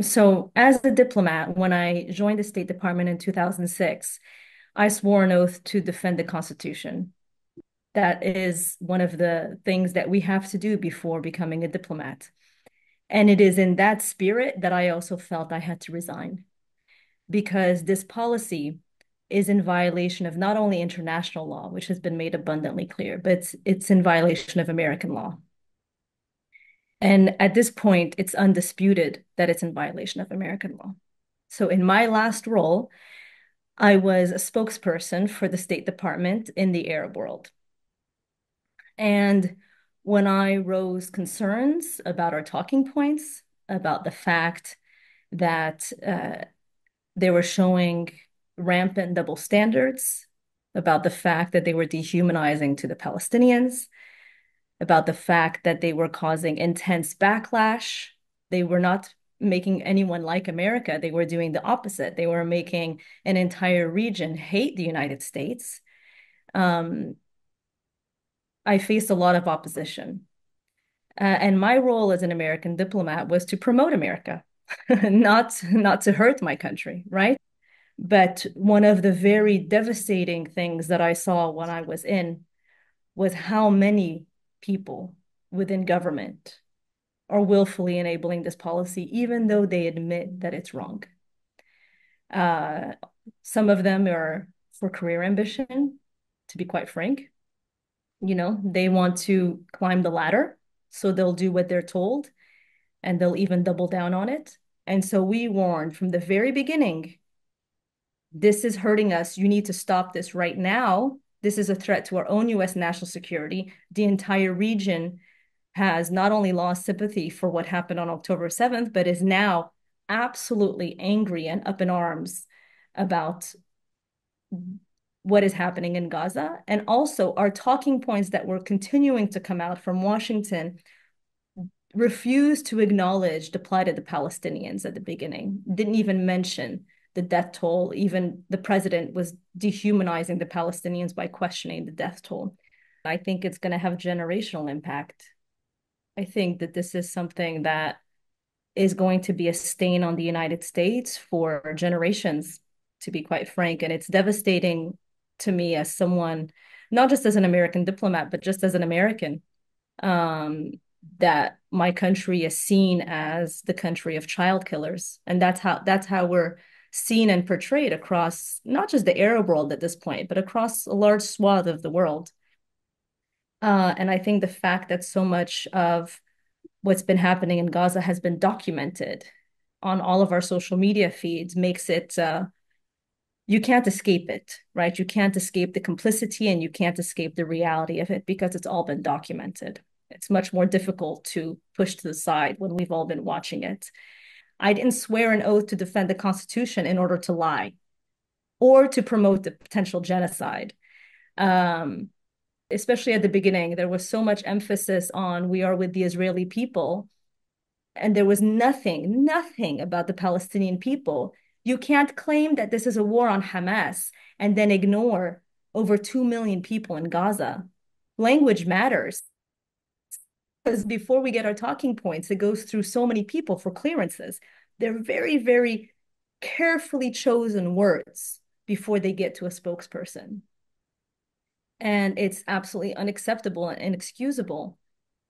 So, as a diplomat, when I joined the State Department in 2006, I swore an oath to defend the Constitution. That is one of the things that we have to do before becoming a diplomat. And it is in that spirit that I also felt I had to resign because this policy is in violation of not only international law, which has been made abundantly clear, but it's in violation of American law. And at this point, it's undisputed that it's in violation of American law. So in my last role, I was a spokesperson for the State Department in the Arab world. And when I rose concerns about our talking points, about the fact that they were showing rampant double standards, about the fact that they were dehumanizing to the Palestinians, about the fact that they were causing intense backlash. They were not making anyone like America. They were doing the opposite. They were making an entire region hate the United States. I faced a lot of opposition. And my role as an American diplomat was to promote America, not to hurt my country, right? But one of the very devastating things that I saw when I was in was how many people within government are willfully enabling this policy, even though they admit that it's wrong. Uh, some of them are for career ambition, to be quite frank. You know, they want to climb the ladder, so they'll do what they're told and they'll even double down on it. And so we warned from the very beginning, this is hurting us. You need to stop this right now. This is a threat to our own US national security. The entire region has not only lost sympathy for what happened on October 7th, but is now absolutely angry and up in arms about what is happening in Gaza. And also, our talking points that were continuing to come out from Washington refused to acknowledge the plight of the Palestinians at the beginning, didn't even mention the death toll. Even the president was dehumanizing the Palestinians by questioning the death toll. I think it's going to have generational impact. I think that this is something that is going to be a stain on the United States for generations, to be quite frank. And it's devastating to me as someone, not just as an American diplomat, but just as an American, that my country is seen as the country of child killers. And that's how we're seen and portrayed across not just the Arab world at this point, but across a large swath of the world. And I think the fact that so much of what's been happening in Gaza has been documented on all of our social media feeds makes it you can't escape it, right? You can't escape the complicity and you can't escape the reality of it because it's all been documented. It's much more difficult to push to the side when we've all been watching it. I didn't swear an oath to defend the Constitution in order to lie or to promote the potential genocide. Um, Especially at the beginning, there was so much emphasis on we are with the Israeli people, and there was nothing about the Palestinian people. You can't claim that this is a war on Hamas and then ignore over 2 million people in Gaza. Language matters because before we get our talking points, it goes through so many people for clearances. They're very, very carefully chosen words before they get to a spokesperson. And it's absolutely unacceptable and inexcusable,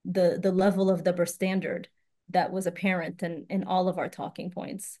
the level of double standard that was apparent in all of our talking points.